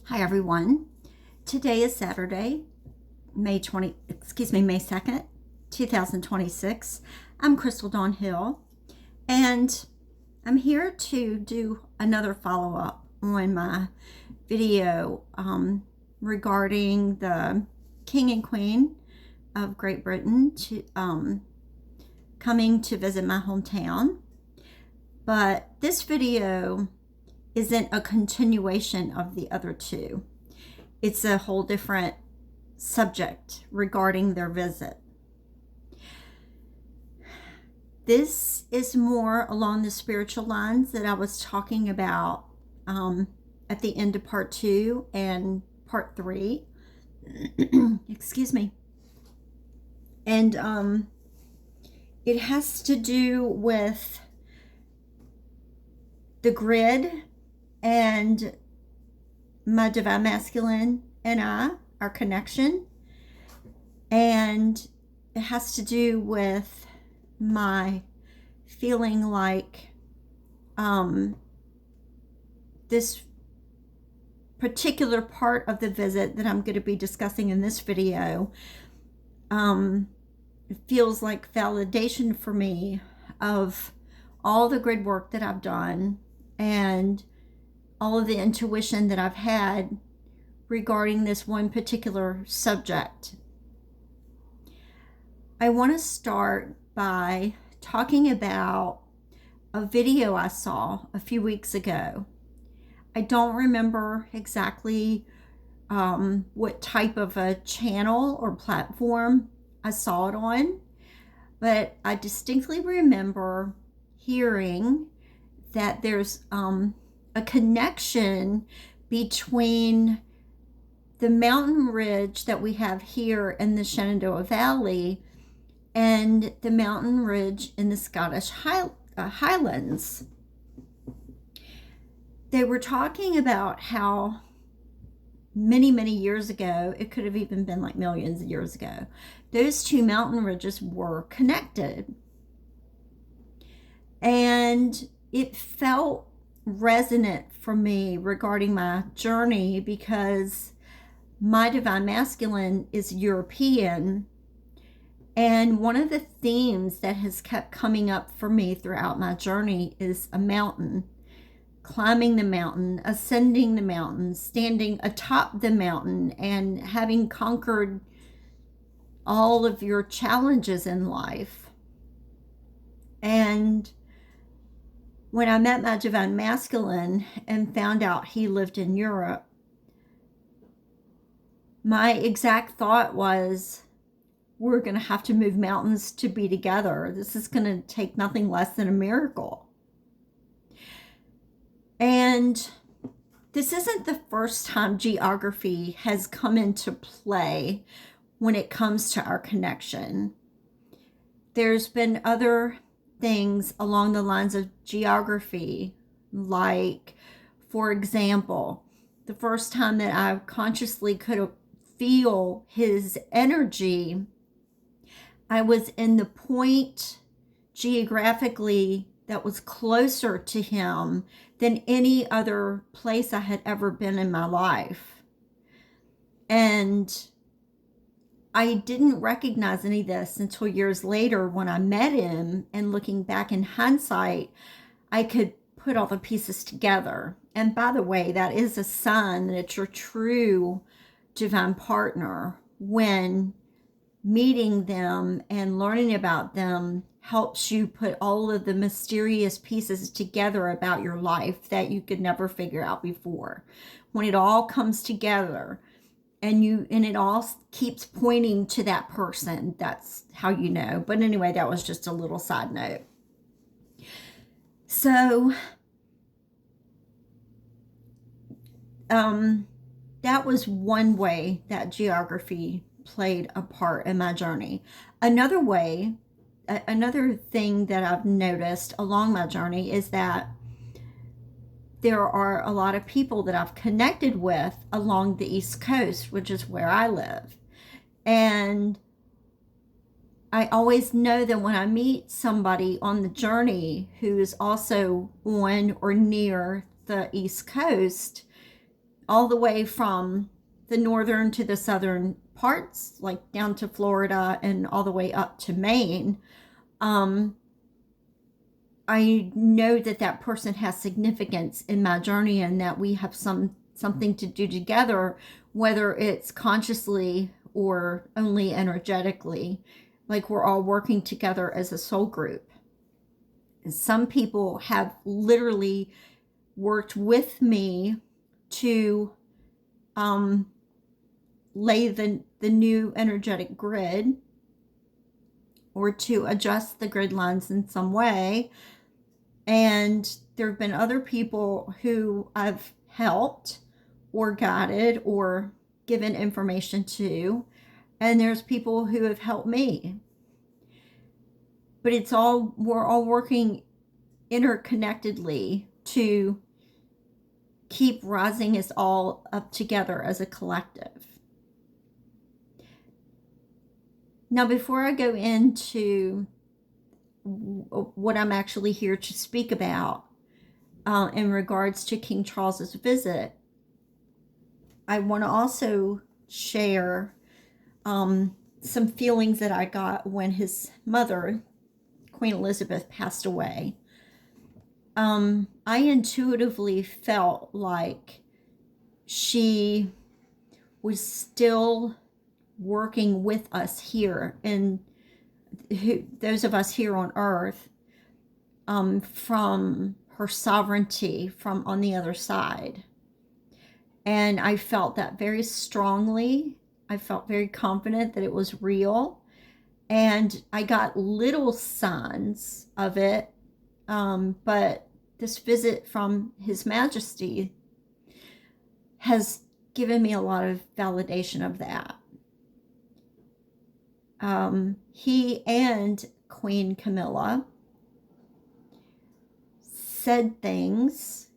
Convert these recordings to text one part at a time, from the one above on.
Hi everyone. Today is Saturday, May 2nd, 2026. I'm Crystal Dawn Hill, and I'm here to do another follow-up on my video regarding the King and Queen of Great Britain coming to visit my hometown. But this video isn't a continuation of the other two. It's a whole different subject regarding their visit. This is more along the spiritual lines that I was talking about at the end of part 2 and part 3. Excuse me. And it has to do with the grid and my divine masculine and our connection. And it has to do with my feeling like this particular part of the visit that I'm going to be discussing in this video it feels like validation for me of all the grid work that I've done and all of the intuition that I've had regarding this one particular subject. I want to start by talking about a video I saw a few weeks ago. I don't remember exactly what type of a channel or platform I saw it on, but I distinctly remember hearing that there's a connection between the mountain ridge that we have here in the Shenandoah Valley and the mountain ridge in the Scottish Highlands. They were talking about how many years ago, it could have even been like millions of years ago, those two mountain ridges were connected. And it felt resonant for me regarding my journey because my divine masculine is European, and one of the themes that has kept coming up for me throughout my journey is a mountain, climbing the mountain, ascending the mountain, standing atop the mountain, and having conquered all of your challenges in life. And when I met my divine masculine and found out he lived in Europe, my exact thought was, we're going to have to move mountains to be together. This is going to take nothing less than a miracle. And this isn't the first time geography has come into play when it comes to our connection. There's been other things along the lines of geography, like, for example, the first time that I consciously could feel his energy, I was in the point geographically that was closer to him than any other place I had ever been in my life. And I didn't recognize any of this until years later when I met him, and looking back in hindsight, I could put all the pieces together. And by the way, that is a sign that it's your true divine partner when meeting them and learning about them helps you put all of the mysterious pieces together about your life that you could never figure out before. When it all comes together, and it all keeps pointing to that person, that's how you know. But anyway, that was just a little side note. So that was one way that geography played a part in my journey. Another thing that I've noticed along my journey is that there are a lot of people that I've connected with along the East Coast, which is where I live. And I always know that when I meet somebody on the journey who is also on or near the East Coast, all the way from the northern to the southern parts, like down to Florida and all the way up to Maine, I know that that person has significance in my journey, and that we have something to do together, whether it's consciously or only energetically, like we're all working together as a soul group. And some people have literally worked with me to lay the new energetic grid, or to adjust the grid lines in some way. And there have been other people who I've helped or guided or given information to, and there's people who have helped me. But we're all working interconnectedly to keep rising us all up together as a collective. Now, before I go into what I'm actually here to speak about in regards to King Charles's visit, I want to also share some feelings that I got when his mother, Queen Elizabeth, passed away. I intuitively felt like she was still working with us here, and those of us here on earth, from her sovereignty from on the other side. And I felt that very strongly. I felt very confident that it was real, and I got little signs of it, but this visit from His Majesty has given me a lot of validation of that. He and Queen Camilla said things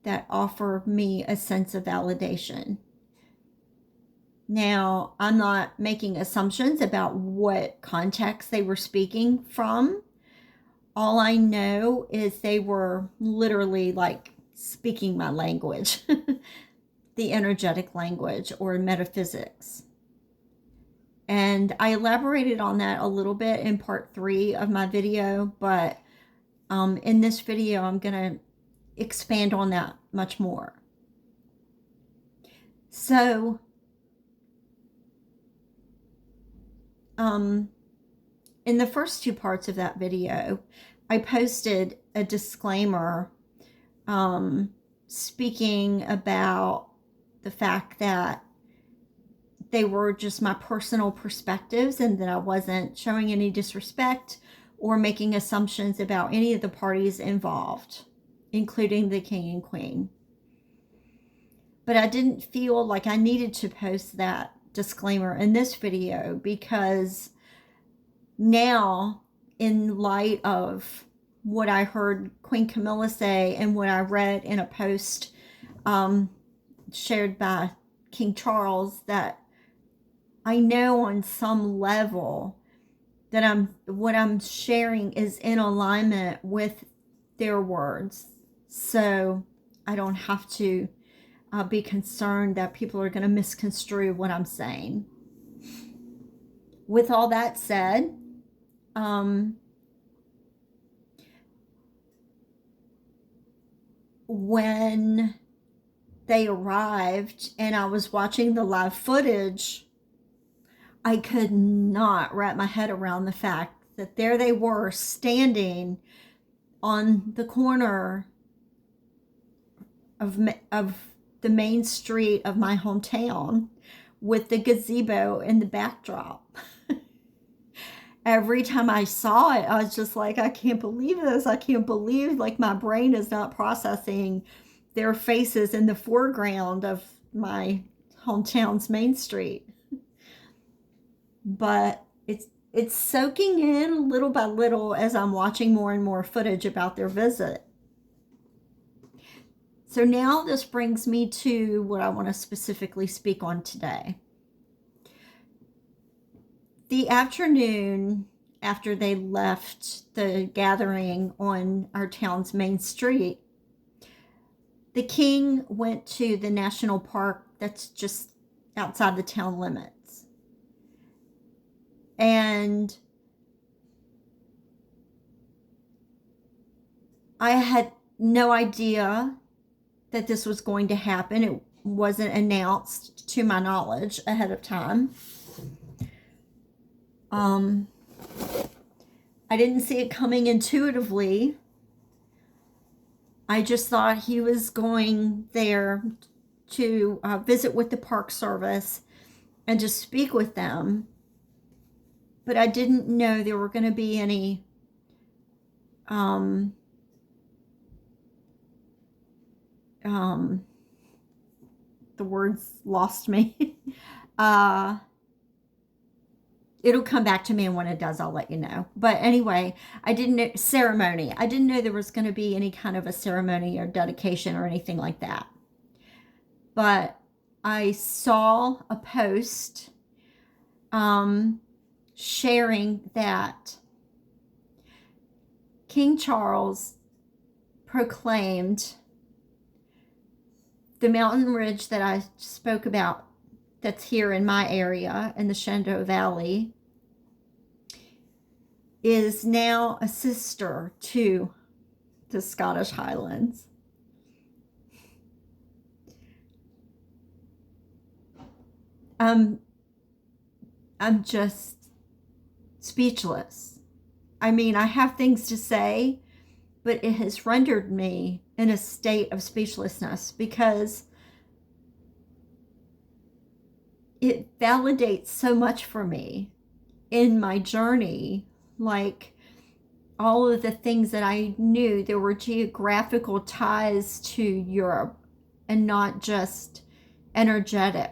that offer me a sense of validation. Now, I'm not making assumptions about what context they were speaking from. All I know is they were literally like speaking my language, the energetic language, or metaphysics. And I elaborated on that a little bit in part 3 of my video, but in this video, I'm going to expand on that much more. So, in the first 2 parts of that video, I posted a disclaimer speaking about the fact that they were just my personal perspectives, and that I wasn't showing any disrespect or making assumptions about any of the parties involved, including the king and queen. But I didn't feel like I needed to post that disclaimer in this video, because now, in light of what I heard Queen Camilla say and what I read in a post shared by King Charles, that I know on some level that what I'm sharing is in alignment with their words. So I don't have to be concerned that people are going to misconstrue what I'm saying. With all that said, when they arrived and I was watching the live footage, I could not wrap my head around the fact that there they were standing on the corner of the main street of my hometown with the gazebo in the backdrop. Every time I saw it, I was just like, I can't believe this. I can't believe, like, my brain is not processing their faces in the foreground of my hometown's main street. But it's soaking in little by little as I'm watching more and more footage about their visit. So now this brings me to what I want to specifically speak on today. The afternoon after they left the gathering on our town's main street, The king went to the national park that's just outside the town limits. And I had no idea that this was going to happen. It wasn't announced to my knowledge ahead of time. I didn't see it coming intuitively. I just thought he was going there to visit with the Park Service and to speak with them. But I didn't know there were going to be any the words lost me. It'll come back to me, and when it does, I'll let you know. But anyway, I didn't know ceremony. I didn't know there was going to be any kind of a ceremony or dedication or anything like that. But I saw a post sharing that King Charles proclaimed the mountain ridge that I spoke about that's here in my area in the Shenandoah Valley is now a sister to the Scottish Highlands. I'm just speechless. I mean, I have things to say, but it has rendered me in a state of speechlessness because it validates so much for me in my journey. Like all of the things that I knew, there were geographical ties to Europe and not just energetic.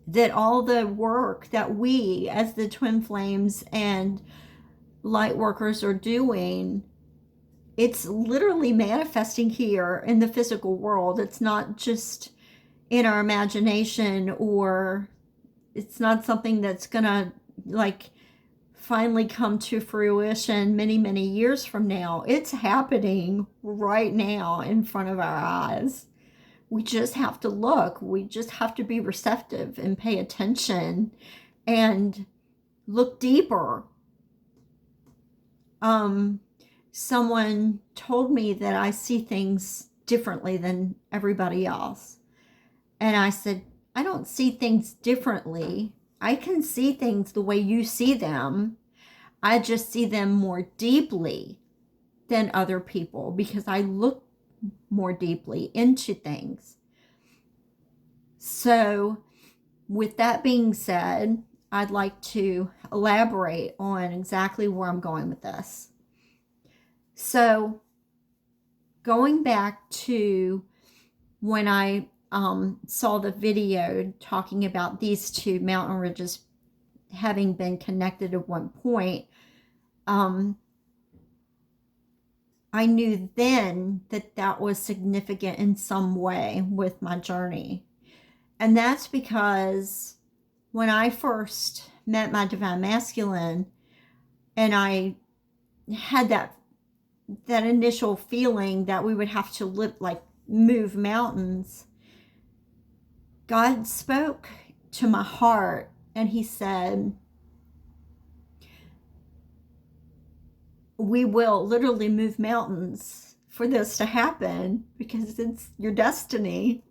That all the work that we as the Twin Flames and light workers are doing, it's literally manifesting here in the physical world. It's not just in our imagination, or it's not something that's gonna like finally come to fruition many, many years from now. It's happening right now in front of our eyes. We just have to look. We just have to be receptive and pay attention and look deeper. Someone told me that I see things differently than everybody else. And I said, I don't see things differently. I can see things the way you see them. I just see them more deeply than other people because I look more deeply into things. So with that being said, I'd like to elaborate on exactly where I'm going with this. So going back to when I saw the video talking about these two mountain ridges having been connected at one point, I knew then that that was significant in some way with my journey. And that's because when I first met my divine masculine and I had that initial feeling that we would have to move mountains, God spoke to my heart and he said, we will literally move mountains for this to happen because it's your destiny.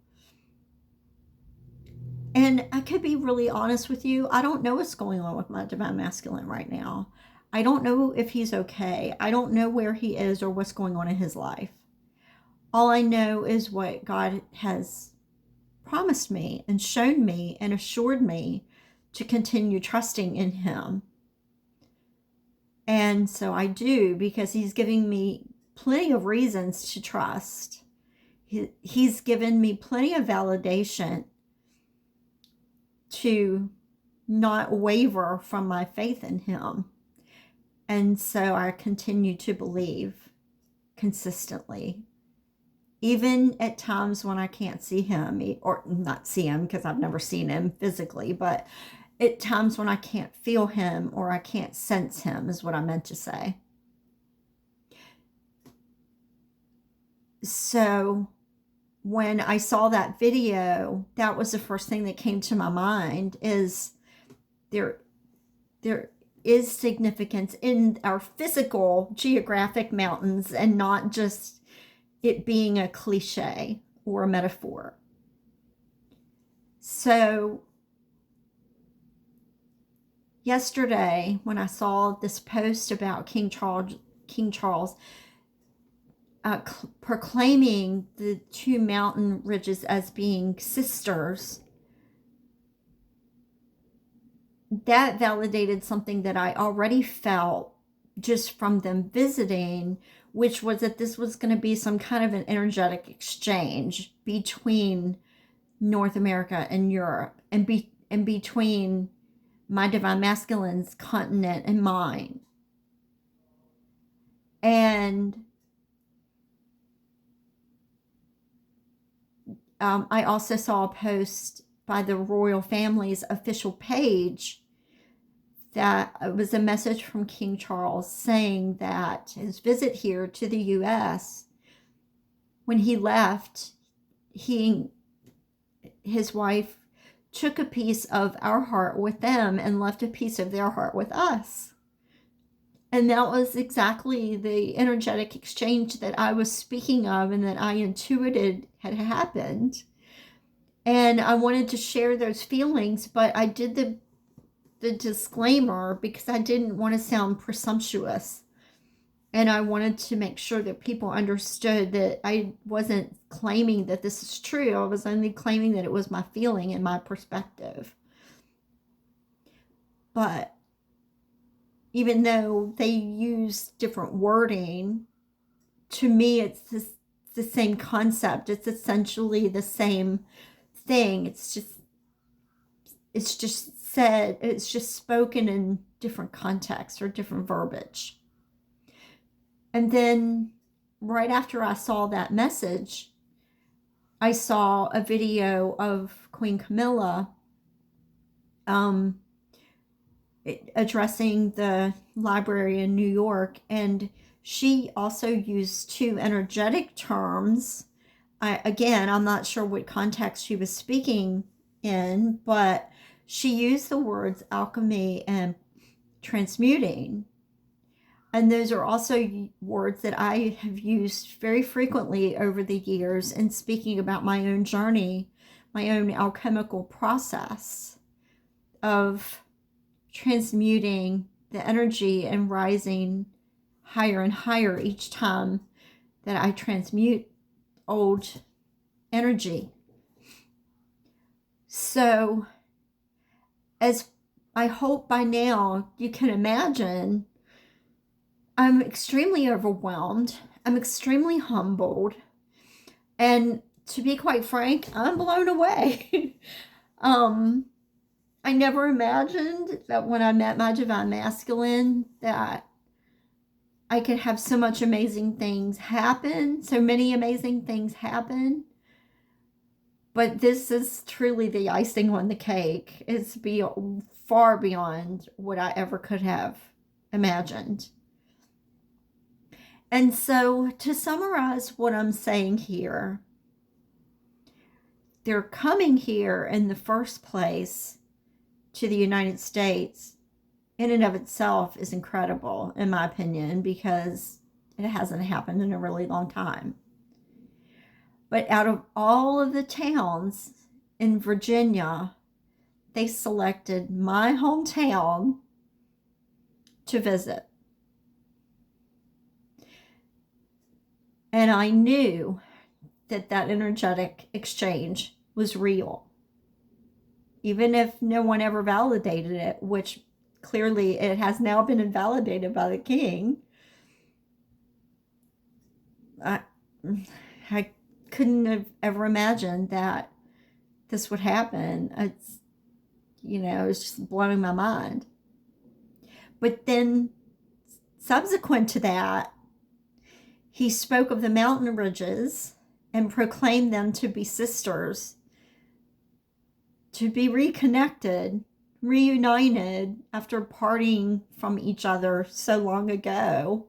And I could be really honest with you. I don't know what's going on with my divine masculine right now. I don't know if he's okay. I don't know where he is or what's going on in his life. All I know is what God has promised me and shown me and assured me to continue trusting in him. And so I do, because he's giving me plenty of reasons to trust. He's given me plenty of validation to not waver from my faith in him. And so I continue to believe consistently, even at times when I can't see him, or not see him because I've never seen him physically, but at times when I can't feel him or I can't sense him is what I meant to say. So when I saw that video, that was the first thing that came to my mind, is there is significance in our physical geographic mountains, and not just it being a cliche or a metaphor. So yesterday, when I saw this post about King Charles proclaiming the two mountain ridges as being sisters, that validated something that I already felt just from them visiting, which was that this was going to be some kind of an energetic exchange between North America and Europe, and between my divine masculine's continent and mine. And I also saw a post by the royal family's official page that it was a message from King Charles saying that his visit here to the U.S., when he left, his wife took a piece of our heart with them and left a piece of their heart with us. And that was exactly the energetic exchange that I was speaking of and that I intuited had happened. And I wanted to share those feelings, but I did the disclaimer because I didn't want to sound presumptuous. And I wanted to make sure that people understood that I wasn't claiming that this is true. I was only claiming that it was my feeling and my perspective. But even though they use different wording, to me it's the same concept. It's essentially the same thing. It's just said, it's just spoken in different contexts or different verbiage. And then right after I saw that message, I saw a video of Queen Camilla addressing the library in New York, and she also used two energetic terms. I'm not sure what context she was speaking in, but she used the words alchemy and transmuting. And those are also words that I have used very frequently over the years in speaking about my own journey, my own alchemical process of transmuting the energy and rising higher and higher each time that I transmute old energy. So, as I hope by now you can imagine, I'm extremely overwhelmed. I'm extremely humbled. And to be quite frank, I'm blown away. I never imagined that when I met my divine masculine that I could have so much amazing things happen, so many amazing things happen. But this is truly the icing on the cake. It's far beyond what I ever could have imagined. And so, to summarize what I'm saying here, they're coming here in the first place to the United States in and of itself is incredible, in my opinion, because it hasn't happened in a really long time. But out of all of the towns in Virginia, they selected my hometown to visit. And I knew that that energetic exchange was real. Even if no one ever validated it, which clearly it has now been invalidated by the king. I couldn't have ever imagined that this would happen. It's just blowing my mind. But then subsequent to that, he spoke of the mountain ridges and proclaimed them to be sisters, to be reconnected, reunited after parting from each other so long ago.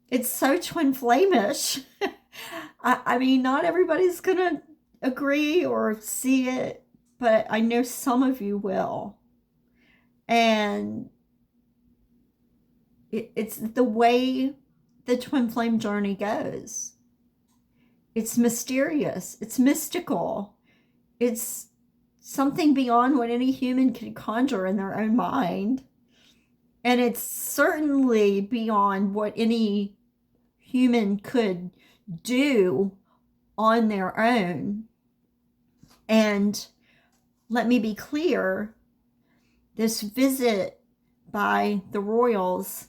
It's so twin flamish. I mean, not everybody's going to agree or see it, but I know some of you will. And it's the way the twin flame journey goes. It's mysterious. It's mystical. It's something beyond what any human could conjure in their own mind. And it's certainly beyond what any human could do on their own. And let me be clear, this visit by the royals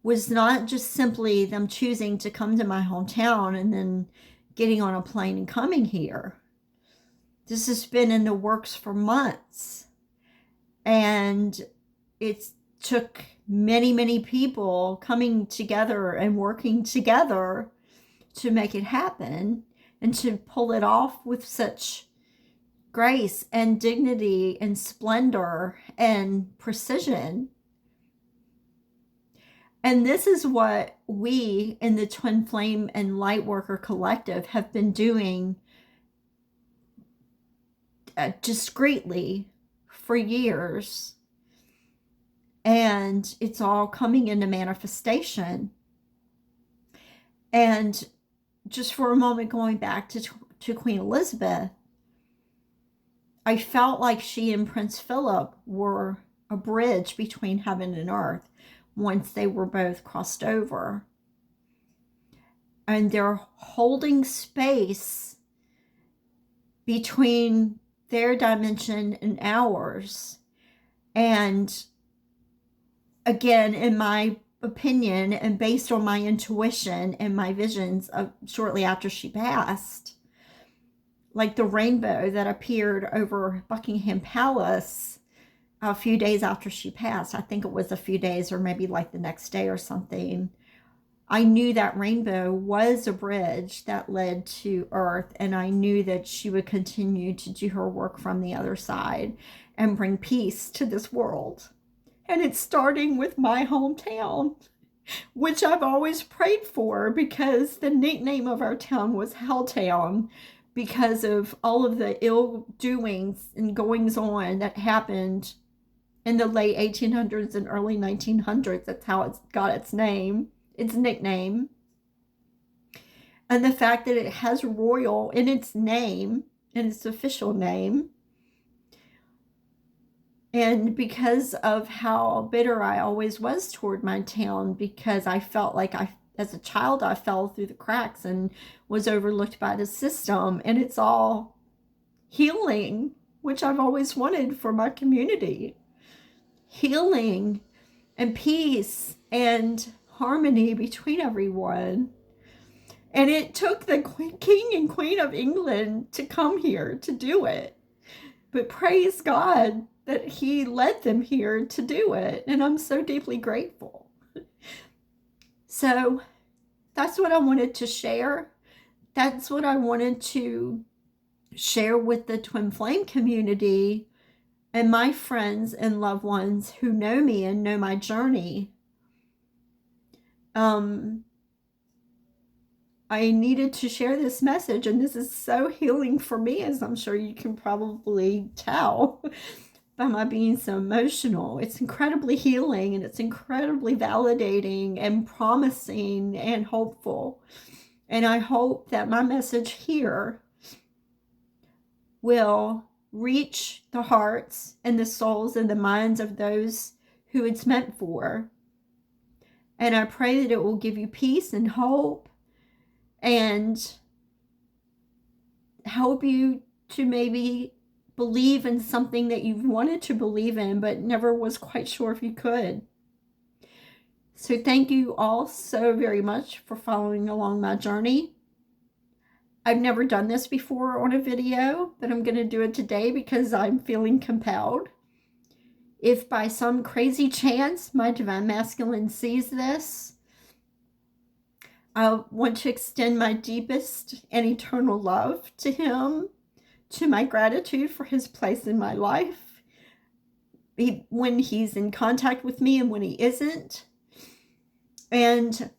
was not just simply them choosing to come to my hometown and then getting on a plane and coming here. This has been in the works for months. And it took many, many people coming together and working together to make it happen and to pull it off with such grace and dignity and splendor and precision. And this is what we in the Twin Flame and Lightworker Collective have been doing discreetly for years. And it's all coming into manifestation. And just for a moment, going back to Queen Elizabeth, I felt like she and Prince Philip were a bridge between heaven and earth once they were both crossed over. And they're holding space between their dimension and ours. And again, in my opinion, and based on my intuition and my visions of shortly after she passed, like the rainbow that appeared over Buckingham Palace a few days after she passed, I think it was a few days or maybe like the next day or something, I knew that rainbow was a bridge that led to Earth, and I knew that she would continue to do her work from the other side and bring peace to this world. And it's starting with my hometown, which I've always prayed for, because the nickname of our town was Helltown, because of all of the ill doings and goings on that happened in the late 1800s and early 1900s. That's how it's got its name, its nickname. And the fact that it has royal in its name, in its official name. And because of how bitter I always was toward my town, because I felt like as a child, I fell through the cracks and was overlooked by the system. And it's all healing, which I've always wanted for my community. Healing and peace and harmony between everyone. And it took the King and Queen of England to come here to do it. But praise God that he led them here to do it. And I'm so deeply grateful. So that's what I wanted to share. That's what I wanted to share with the Twin Flame community and my friends and loved ones who know me and know my journey. I needed to share this message, and this is so healing for me, as I'm sure you can probably tell by my being so emotional. It's incredibly healing, and it's incredibly validating and promising and hopeful. And I hope that my message here will reach the hearts and the souls and the minds of those who it's meant for. And I pray that it will give you peace and hope and help you to maybe believe in something that you've wanted to believe in but never was quite sure if you could. So thank you all so very much for following along my journey. I've never done this before on a video, but I'm going to do it today because I'm feeling compelled. If by some crazy chance my Divine Masculine sees this, I want to extend my deepest and eternal love to him, to my gratitude for his place in my life, when he's in contact with me and when he isn't. And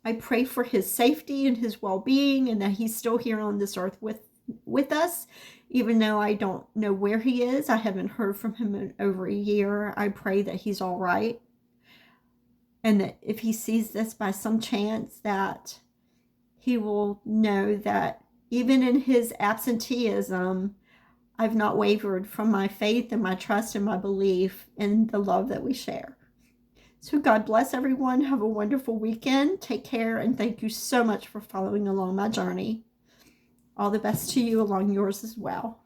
I pray for his safety and his well-being, and that he's still here on this earth with us, even though I don't know where he is. I haven't heard from him in over a year. I pray that he's all right, and that if he sees this by some chance, that he will know that even in his absenteeism, I've not wavered from my faith and my trust and my belief in the love that we share. So God bless everyone. Have a wonderful weekend. Take care, and thank you so much for following along my journey. All the best to you along yours as well.